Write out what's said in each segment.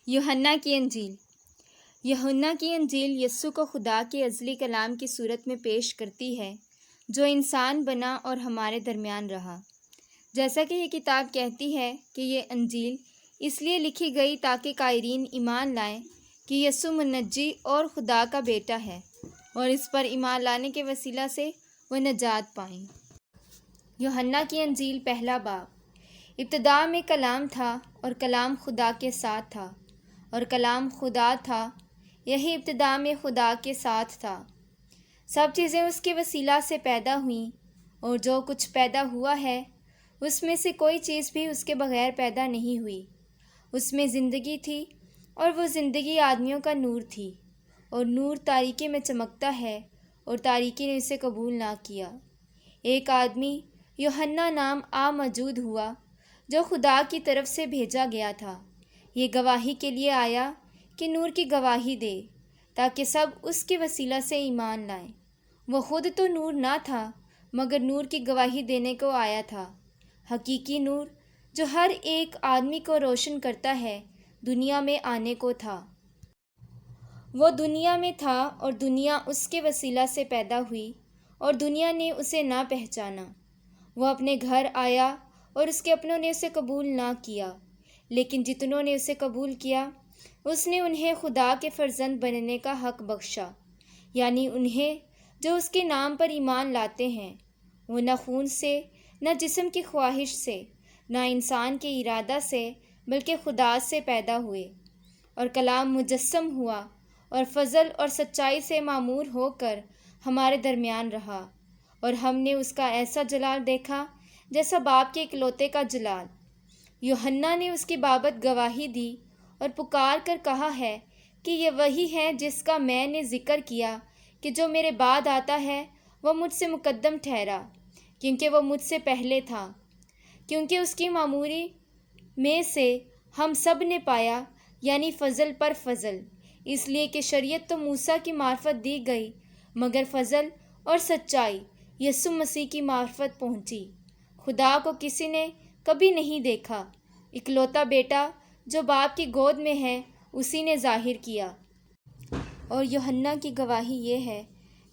یوحنا کی انجیل۔ یوحنا کی انجیل یسوع کو خدا کے ازلی کلام کی صورت میں پیش کرتی ہے جو انسان بنا اور ہمارے درمیان رہا۔ جیسا کہ یہ کتاب کہتی ہے کہ یہ انجیل اس لیے لکھی گئی تاکہ قائرین ایمان لائیں کہ یسوع منجی اور خدا کا بیٹا ہے اور اس پر ایمان لانے کے وسیلہ سے وہ نجات پائیں۔ یوحنا کی انجیل پہلا باب۔ ابتدا میں کلام تھا اور کلام خدا کے ساتھ تھا اور کلام خدا تھا، یہی ابتدا میں خدا کے ساتھ تھا۔ سب چیزیں اس کے وسیلہ سے پیدا ہوئیں اور جو کچھ پیدا ہوا ہے اس میں سے کوئی چیز بھی اس کے بغیر پیدا نہیں ہوئی۔ اس میں زندگی تھی اور وہ زندگی آدمیوں کا نور تھی، اور نور تاریکی میں چمکتا ہے اور تاریکی نے اسے قبول نہ کیا۔ ایک آدمی یوحنا نام موجود ہوا جو خدا کی طرف سے بھیجا گیا تھا۔ یہ گواہی کے لیے آیا کہ نور کی گواہی دے تاکہ سب اس کے وسیلہ سے ایمان لائیں۔ وہ خود تو نور نہ تھا مگر نور کی گواہی دینے کو آیا تھا۔ حقیقی نور جو ہر ایک آدمی کو روشن کرتا ہے دنیا میں آنے کو تھا۔ وہ دنیا میں تھا اور دنیا اس کے وسیلہ سے پیدا ہوئی اور دنیا نے اسے نہ پہچانا۔ وہ اپنے گھر آیا اور اس کے اپنوں نے اسے قبول نہ کیا، لیکن جتنوں نے اسے قبول کیا اس نے انہیں خدا کے فرزند بننے کا حق بخشا، یعنی انہیں جو اس کے نام پر ایمان لاتے ہیں۔ وہ نہ خون سے، نہ جسم کی خواہش سے، نہ انسان کے ارادہ سے، بلکہ خدا سے پیدا ہوئے۔ اور کلام مجسم ہوا اور فضل اور سچائی سے معمور ہو کر ہمارے درمیان رہا، اور ہم نے اس کا ایسا جلال دیکھا جیسا باپ کے اکلوتے کا جلال۔ یوحنا نے اس کی بابت گواہی دی اور پکار کر کہا ہے کہ یہ وہی ہے جس کا میں نے ذکر کیا کہ جو میرے بعد آتا ہے وہ مجھ سے مقدم ٹھہرا، کیونکہ وہ مجھ سے پہلے تھا۔ کیونکہ اس کی معموری میں سے ہم سب نے پایا، یعنی فضل پر فضل، اس لیے کہ شریعت تو موسیٰ کی معرفت دی گئی مگر فضل اور سچائی یسوع مسیح کی معرفت پہنچی۔ خدا کو کسی نے کبھی نہیں دیکھا، اکلوتا بیٹا جو باپ کی گود میں ہے اسی نے ظاہر کیا۔ اور یوحنا کی گواہی یہ ہے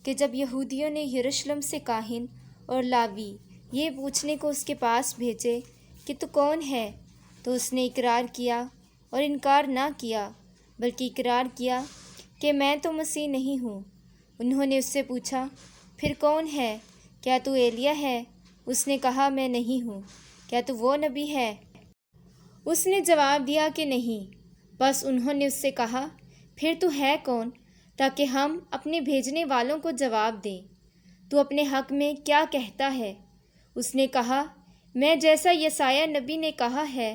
کہ جب یہودیوں نے یروشلم سے کاہن اور لاوی یہ پوچھنے کو اس کے پاس بھیجے کہ تو کون ہے، تو اس نے اقرار کیا اور انکار نہ کیا، بلکہ اقرار کیا کہ میں تو مسیح نہیں ہوں۔ انہوں نے اس سے پوچھا، پھر کون ہے؟ کیا تو ایلیاہ ہے؟ اس نے کہا، میں نہیں ہوں۔ کیا تو وہ نبی ہے؟ اس نے جواب دیا کہ نہیں۔ بس انہوں نے اس سے کہا، پھر تو ہے کون، تاکہ ہم اپنے بھیجنے والوں کو جواب دیں۔ تو اپنے حق میں کیا کہتا ہے؟ اس نے کہا، میں جیسا یسایہ نبی نے کہا ہے،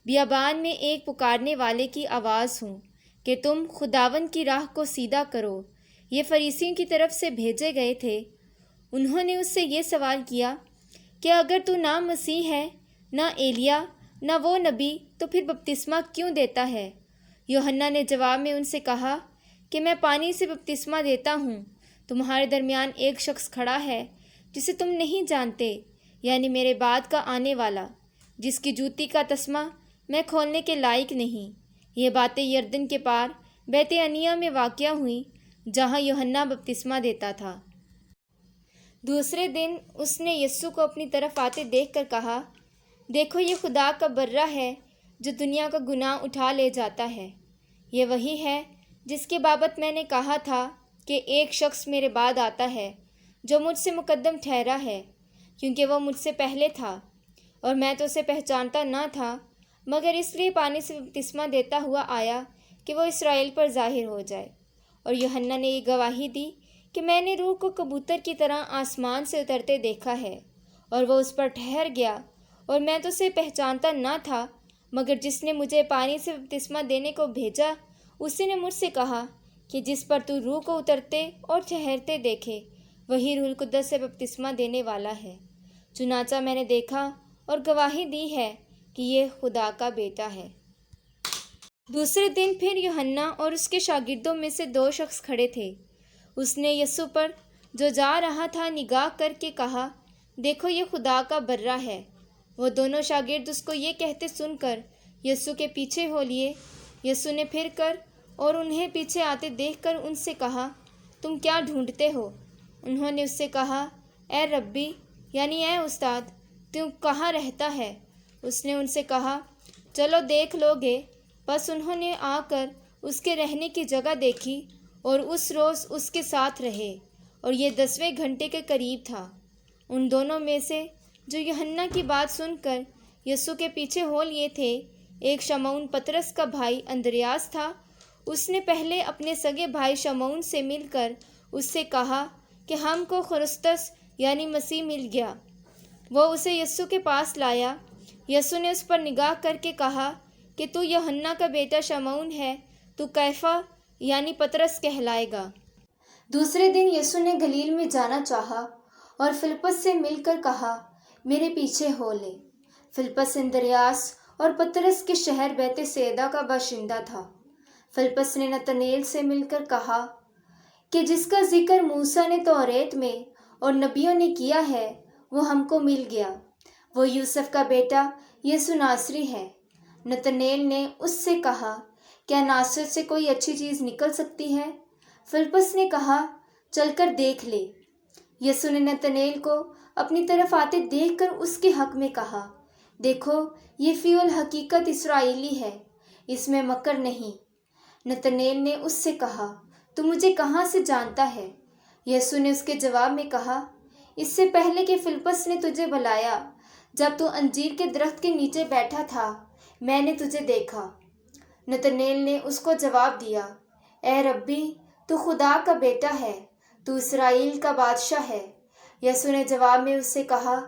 بیابان میں ایک پکارنے والے کی آواز ہوں کہ تم خداوند کی راہ کو سیدھا کرو۔ یہ فریسیوں کی طرف سے بھیجے گئے تھے۔ انہوں نے اس سے یہ سوال کیا کہ اگر تو نہ مسیح ہے، نہ ایلیاہ، نہ وہ نبی، تو پھر بپتسمہ کیوں دیتا ہے؟ یوحنا نے جواب میں ان سے کہا کہ میں پانی سے بپتسمہ دیتا ہوں، تمہارے درمیان ایک شخص کھڑا ہے جسے تم نہیں جانتے، یعنی میرے بعد کا آنے والا، جس کی جوتی کا تسمہ میں کھولنے کے لائق نہیں۔ یہ باتیں یردن کے پار بیت عنیہ میں واقع ہوئیں جہاں یوحنا بپتسمہ دیتا تھا۔ دوسرے دن اس نے یسوع کو اپنی طرف آتے دیکھ کر کہا، دیکھو یہ خدا کا برہ ہے جو دنیا کا گناہ اٹھا لے جاتا ہے۔ یہ وہی ہے جس کے بابت میں نے کہا تھا کہ ایک شخص میرے بعد آتا ہے جو مجھ سے مقدم ٹھہرا ہے، کیونکہ وہ مجھ سے پہلے تھا، اور میں تو اسے پہچانتا نہ تھا، مگر اس لیے پانی سے بپتسمہ دیتا ہوا آیا کہ وہ اسرائیل پر ظاہر ہو جائے۔ اور یوحنا نے یہ گواہی دی کہ میں نے روح کو کبوتر کی طرح آسمان سے اترتے دیکھا ہے، اور وہ اس پر ٹھہر گیا، اور میں تو اسے پہچانتا نہ تھا، مگر جس نے مجھے پانی سے بپتسمہ دینے کو بھیجا اسی نے مجھ سے کہا کہ جس پر تو روح کو اترتے اور ٹھہرتے دیکھے وہی روح القدس سے بپتسمہ دینے والا ہے۔ چنانچہ میں نے دیکھا اور گواہی دی ہے کہ یہ خدا کا بیٹا ہے۔ دوسرے دن پھر یوحنا اور اس کے شاگردوں میں سے 2 شخص کھڑے تھے۔ اس نے یسوع پر جو جا رہا تھا نگاہ کر کے کہا، دیکھو یہ خدا کا برہ ہے۔ وہ دونوں شاگرد اس کو یہ کہتے سن کر یسوع کے پیچھے ہو لیے یسوع نے پھر کر اور انہیں پیچھے آتے دیکھ کر ان سے کہا، تم کیا ڈھونڈتے ہو؟ انہوں نے اس سے کہا، اے ربی یعنی اے استاد، تو کہاں رہتا ہے؟ اس نے ان سے کہا، چلو دیکھ لو گے۔ بس انہوں نے آ کر اس کے رہنے کی جگہ دیکھی اور اس روز اس کے ساتھ رہے، اور یہ 10ویں گھنٹے کے قریب تھا۔ ان دونوں میں سے جو یوحنا کی بات سن کر یسوع کے پیچھے ہو لیے تھے، ایک شمعون پطرس کا بھائی اندریاس تھا۔ اس نے پہلے اپنے سگے بھائی شمعون سے مل کر اس سے کہا کہ ہم کو خرسطس یعنی مسیح مل گیا۔ وہ اسے یسوع کے پاس لایا۔ یسوع نے اس پر نگاہ کر کے کہا کہ تو یوحنا کا بیٹا شمعون ہے، تو کیفا یعنی پطرس کہلائے گا۔ دوسرے دن یسوع نے گلیل میں جانا چاہا اور فلپس سے مل کر کہا، میرے پیچھے ہو لے۔ فلپس اندریاس اور پطرس کے شہر بیت سیدا کا باشندہ تھا۔ فلپس نے نتنیل سے مل کر کہا کہ جس کا ذکر موسیٰ نے توریت میں اور نبیوں نے کیا ہے، وہ ہم کو مل گیا۔ وہ یوسف کا بیٹا یسوع ناصری ہے۔ نتنیل نے اس سے کہا، کیا ناصرت سے کوئی اچھی چیز نکل سکتی ہے؟ فلپس نے کہا، چل کر دیکھ لے۔ یسوع نے نتنیل کو اپنی طرف آتے دیکھ کر اس کے حق میں کہا، دیکھو یہ فی الحقیقت اسرائیلی ہے، اس میں مکر نہیں۔ نتنیل نے اس سے کہا، تو مجھے کہاں سے جانتا ہے؟ یسوع نے اس کے جواب میں کہا، اس سے پہلے کہ فلپس نے تجھے بلایا، جب تو انجیر کے درخت کے نیچے بیٹھا تھا، میں نے تجھے دیکھا۔ نتنیل نے اس کو جواب دیا، اے ربی، تو خدا کا بیٹا ہے، تو اسرائیل کا بادشاہ ہے۔ یسوع نے جواب میں اس سے کہا،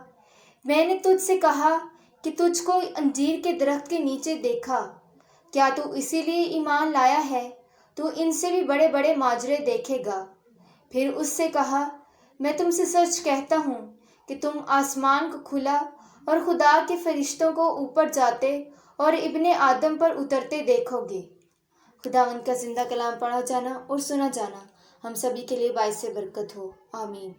میں نے تجھ سے کہا کہ تجھ کو انجیر کے درخت کے نیچے دیکھا۔ کیا تو اسی لیے ایمان لایا ہے؟ تو ان سے بھی بڑے بڑے ماجرے دیکھے گا۔ پھر اس سے کہا، میں تم سے سچ کہتا ہوں کہ تم آسمان کو کھلا اور خدا کے فرشتوں کو اوپر جاتے اور ابن آدم پر اترتے دیکھو گے۔ خداوند کا زندہ کلام پڑھا جانا اور سنا جانا ہم سبھی کے لیے باعث برکت ہو، آمین۔